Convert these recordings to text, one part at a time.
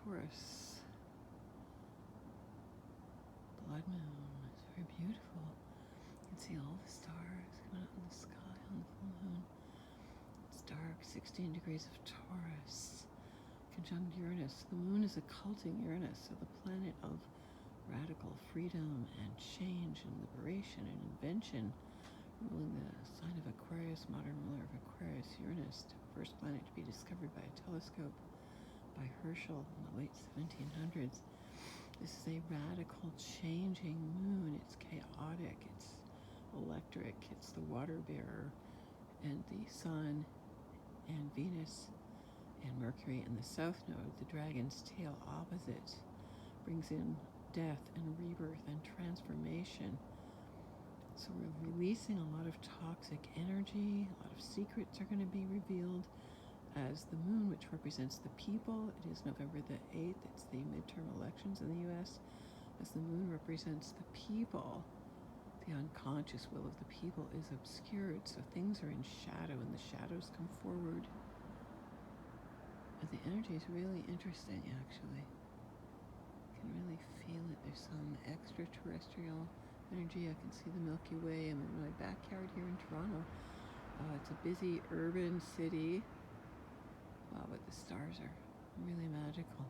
Taurus. Blood moon. It's very beautiful. You can see all the stars coming out in the sky on the full moon. It's dark, 16 degrees of Taurus. Conjunct Uranus. The moon is occulting Uranus, so the planet of radical freedom and change and liberation and invention, ruling the sign of Aquarius, modern ruler of Aquarius, Uranus, first planet to be discovered by a telescope by Herschel in the late 1700s. This is a radical changing moon. It's chaotic, it's electric, it's the water bearer, and the sun and Venus and Mercury in the south node, the dragon's tail opposite, brings in death and rebirth and transformation. So we're releasing a lot of toxic energy, a lot of secrets are going to be revealed as the moon, which represents the people. It is November the 8th, it's the midterm elections in the US. As the moon represents the people, the unconscious will of the people is obscured, so things are in shadow and the shadows come forward. And the energy is really interesting, actually. You can really feel it. There's some extraterrestrial energy. I can see the Milky Way. I'm in my backyard here in Toronto. It's a busy urban city. Wow, but the stars are really magical.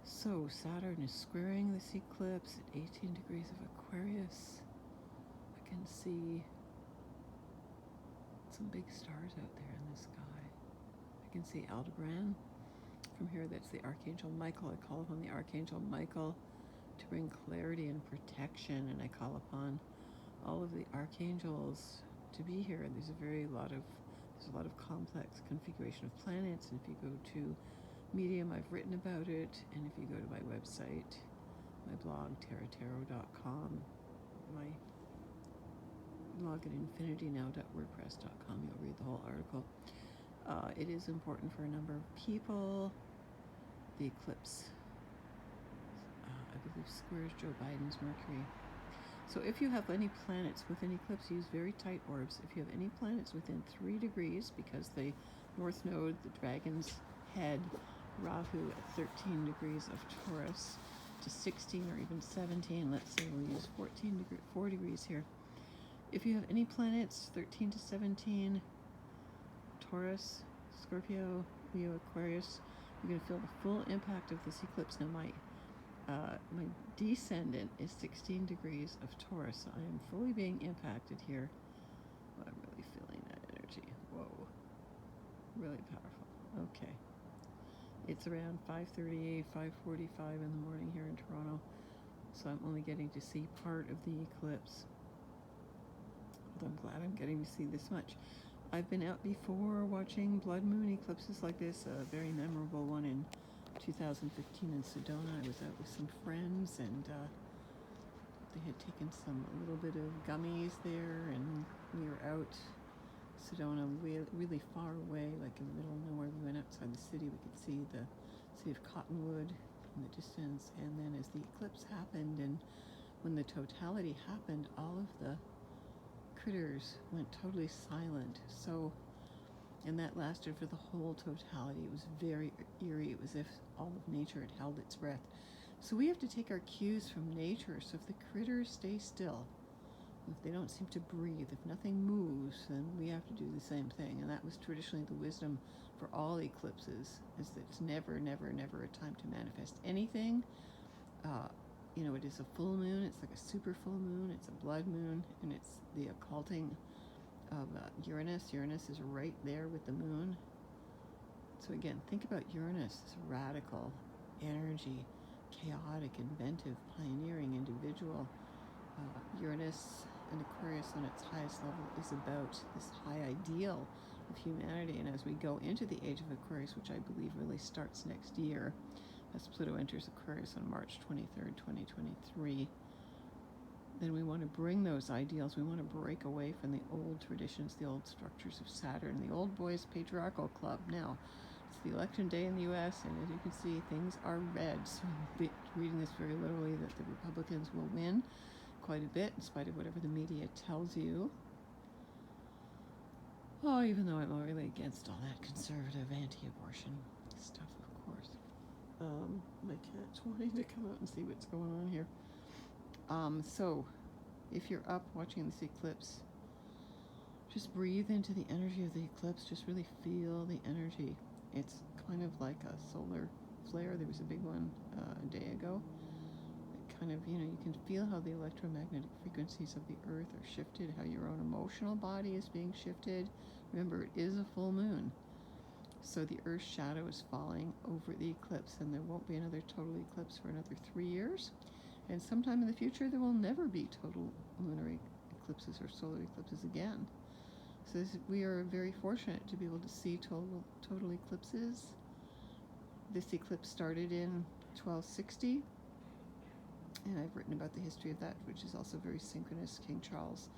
So Saturn is squaring this eclipse at 18 degrees of Aquarius. I can see some big stars out there in the sky. I can see Aldebaran from here. That's the Archangel Michael. I call upon the Archangel Michael to bring clarity and protection, and I call upon all of the archangels to be here. There's a lot of complex configuration of planets, and if you go to Medium, I've written about it, and if you go to my website, my blog, tarot.com, my blog at infinitynow.wordpress.com, you'll read the whole article. It is important for a number of people. The eclipse, I believe, squares Joe Biden's Mercury. So if you have any planets with an eclipse, use very tight orbs. If you have any planets within 3 degrees, because the north node, the dragon's head, Rahu at 13 degrees of Taurus to 16 or even 17, let's say we'll use 4 degrees here. If you have any planets 13 to 17, Taurus, Scorpio, Leo, Aquarius, you're going to feel the full impact of this eclipse. Now my descendant is 16 degrees of Taurus, so I am fully being impacted here. Oh, I'm really feeling that energy. Whoa. Really powerful. Okay. It's around 5:38, 5:45 in the morning here in Toronto, so I'm only getting to see part of the eclipse. Although I'm glad I'm getting to see this much. I've been out before watching blood moon eclipses like this, a very memorable one in 2015 in Sedona. I was out with some friends, and they had taken a little bit of gummies there, and we were out Sedona, really far away, like in the middle of nowhere. We went outside the city. We could see the city of Cottonwood in the distance, and then as the eclipse happened, and when the totality happened, all of the critters went totally silent. So, and that lasted for the whole totality. It was very eerie. It was as if all of nature had held its breath. So we have to take our cues from nature. So if the critters stay still, if they don't seem to breathe, if nothing moves, then we have to do the same thing. And that was traditionally the wisdom for all eclipses, is that it's never, never, never a time to manifest anything. It is a full moon. It's like a super full moon. It's a blood moon, and it's the occulting of Uranus. Uranus is right there with the moon. So again, think about Uranus, this radical energy, chaotic, inventive, pioneering individual. Uranus and Aquarius on its highest level is about this high ideal of humanity. And as we go into the age of Aquarius, which I believe really starts next year, as Pluto enters Aquarius on March 23rd, 2023, then we want to bring those ideals. We want to break away from the old traditions, the old structures of Saturn, the old boys patriarchal club. Now, it's the election day in the U.S., and as you can see, things are red. So I'm reading this very literally, that the Republicans will win quite a bit, in spite of whatever the media tells you. Oh, even though I'm really against all that conservative anti-abortion stuff, of course. My cat's wanting to come out and see what's going on here. So, if you're up watching this eclipse, just breathe into the energy of the eclipse. Just really feel the energy. It's kind of like a solar flare. There was a big one a day ago. It kind of, you can feel how the electromagnetic frequencies of the earth are shifted, how your own emotional body is being shifted. Remember, it is a full moon. So the Earth's shadow is falling over the eclipse, and there won't be another total eclipse for another 3 years. And sometime in the future, there will never be total lunar eclipses or solar eclipses again. So we are very fortunate to be able to see total eclipses. This eclipse started in 1260, and I've written about the history of that, which is also very synchronous. King Charles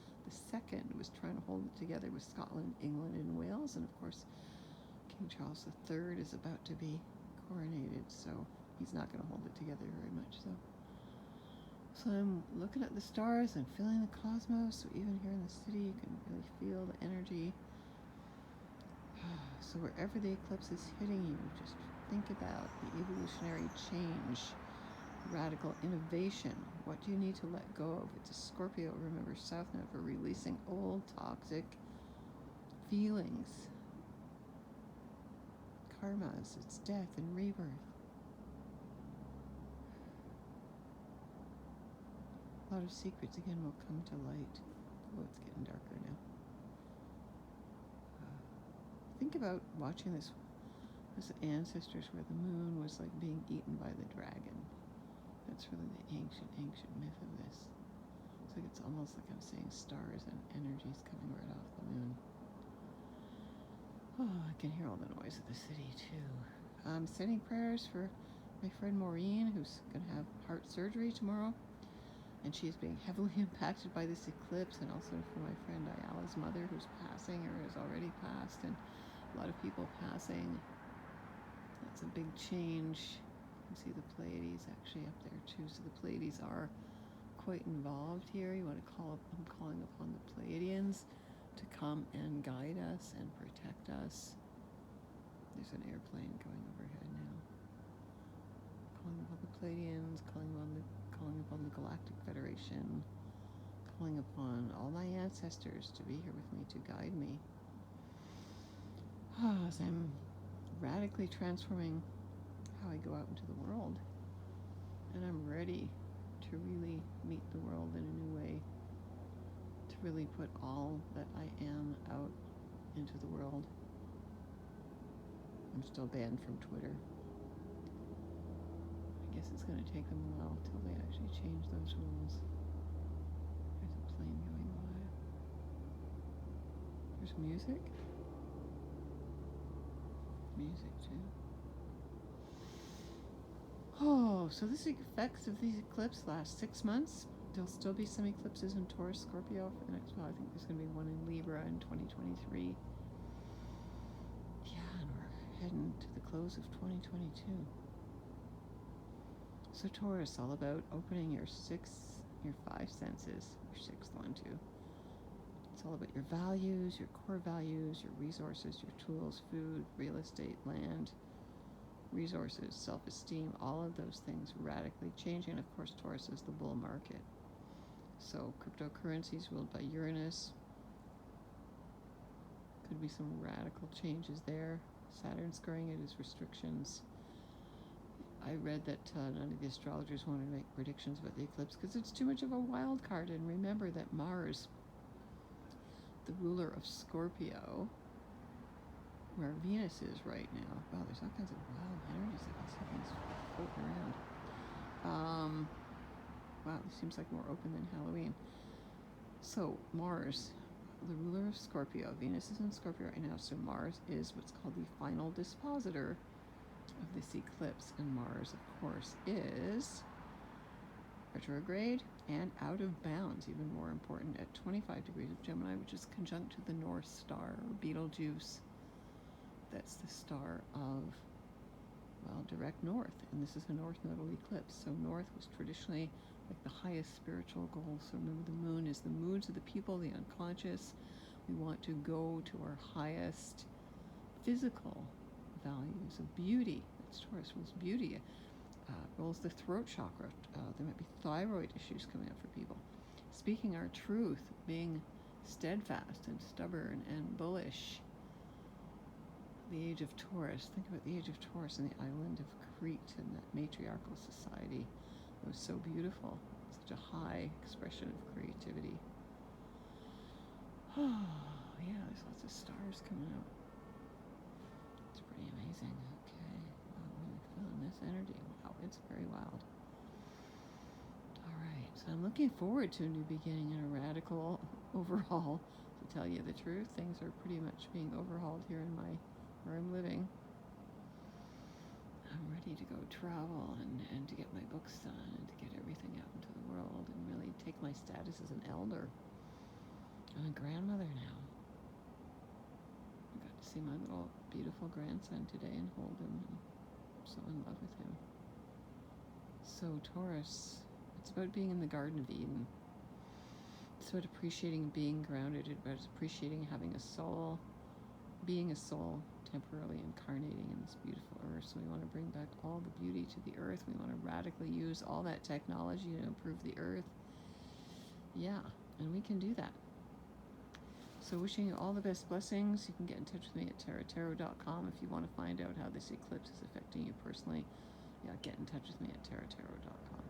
II was trying to hold it together with Scotland, England, and Wales, and of course, King Charles III is about to be coronated, so he's not going to hold it together very much. So I'm looking at the stars and feeling the cosmos. So even here in the city, you can really feel the energy. So wherever the eclipse is hitting you, just think about the evolutionary change, radical innovation. What do you need to let go of? It's a Scorpio, remember, South Node, for releasing old toxic feelings. Karmas, it's death and rebirth. A lot of secrets again will come to light. Oh, it's getting darker now. Think about watching this ancestors where the moon was like being eaten by the dragon. That's really the ancient myth of this. It's like it's almost like I'm seeing stars and energies coming right off the moon. Oh, I can hear all the noise of the city too. I'm sending prayers for my friend Maureen, who's going to have heart surgery tomorrow. And she's being heavily impacted by this eclipse, and also for my friend Ayala's mother, who's passing or has already passed, and a lot of people passing. That's a big change. You can see the Pleiades actually up there too. So the Pleiades are quite involved here. You want to I'm calling upon the Pleiadians to come and guide us and protect us. There's an airplane going overhead now. Calling upon the Pleiadians, calling upon the Galactic Federation, calling upon all my ancestors to be here with me, to guide me. As I'm radically transforming how I go out into the world. And I'm ready to really meet the world in a new way, to really put all that I am out into the world. I'm still banned from Twitter. I guess it's going to take them a while till they actually change those rules. There's a plane going by. There's music. Music too. Oh, so this effects of these eclipses last 6 months. There'll still be some eclipses in Taurus, Scorpio for the next one. I think there's going to be one in Libra in 2023. Yeah, and we're heading to the close of 2022. So Taurus, all about opening your 5 senses, your sixth one too. It's all about your values, your core values, your resources, your tools, food, real estate, land, resources, self-esteem, all of those things radically changing. And of course, Taurus is the bull market. So cryptocurrencies ruled by Uranus. Could be some radical changes there. Saturn's going at his restrictions. I read that none of the astrologers wanted to make predictions about the eclipse because it's too much of a wild card. And remember that Mars, the ruler of Scorpio, where Venus is right now. Wow, there's all kinds of wild energies. I can see things floating around. Wow, this seems like more open than Halloween. So Mars, the ruler of Scorpio, Venus is in Scorpio right now, so Mars is what's called the final dispositor of this eclipse. And Mars, of course, is retrograde and out of bounds, even more important, at 25 degrees of Gemini, which is conjunct to the North Star, or Betelgeuse. That's the star of, well, direct north, and this is a north nodal eclipse. So north was traditionally like the highest spiritual goal. So remember, the moon is the moods of the people, the unconscious. We want to go to our highest physical values of beauty, It's Taurus rules beauty, rules the throat chakra. There might be thyroid issues coming up for people. Speaking our truth, being steadfast and stubborn and bullish. The age of Taurus. Think about the age of Taurus and the island of Crete and that matriarchal society. It was so beautiful. Such a high expression of creativity. Oh, yeah, there's lots of stars coming out. It's pretty amazing. Okay, wow, I'm really feeling this energy. Wow, it's very wild. All right, so I'm looking forward to a new beginning and a radical overhaul. To tell you the truth, things are pretty much being overhauled here in where I'm living. I'm ready to go travel and to get my books done and to get everything out into the world and really take my status as an elder. I'm a grandmother now. I got to see my little beautiful grandson today and hold him. I'm so in love with him. So Taurus, it's about being in the Garden of Eden. It's about appreciating being grounded. It's about appreciating having a soul, being a soul, temporarily incarnating in this beautiful earth. So we want to bring back all the beauty to the earth. We want to radically use all that technology to improve the earth. Yeah, and we can do that. So wishing you all the best blessings. You can get in touch with me at tarottarot.com if you want to find out how this eclipse is affecting you personally. Yeah, get in touch with me at tarottarot.com.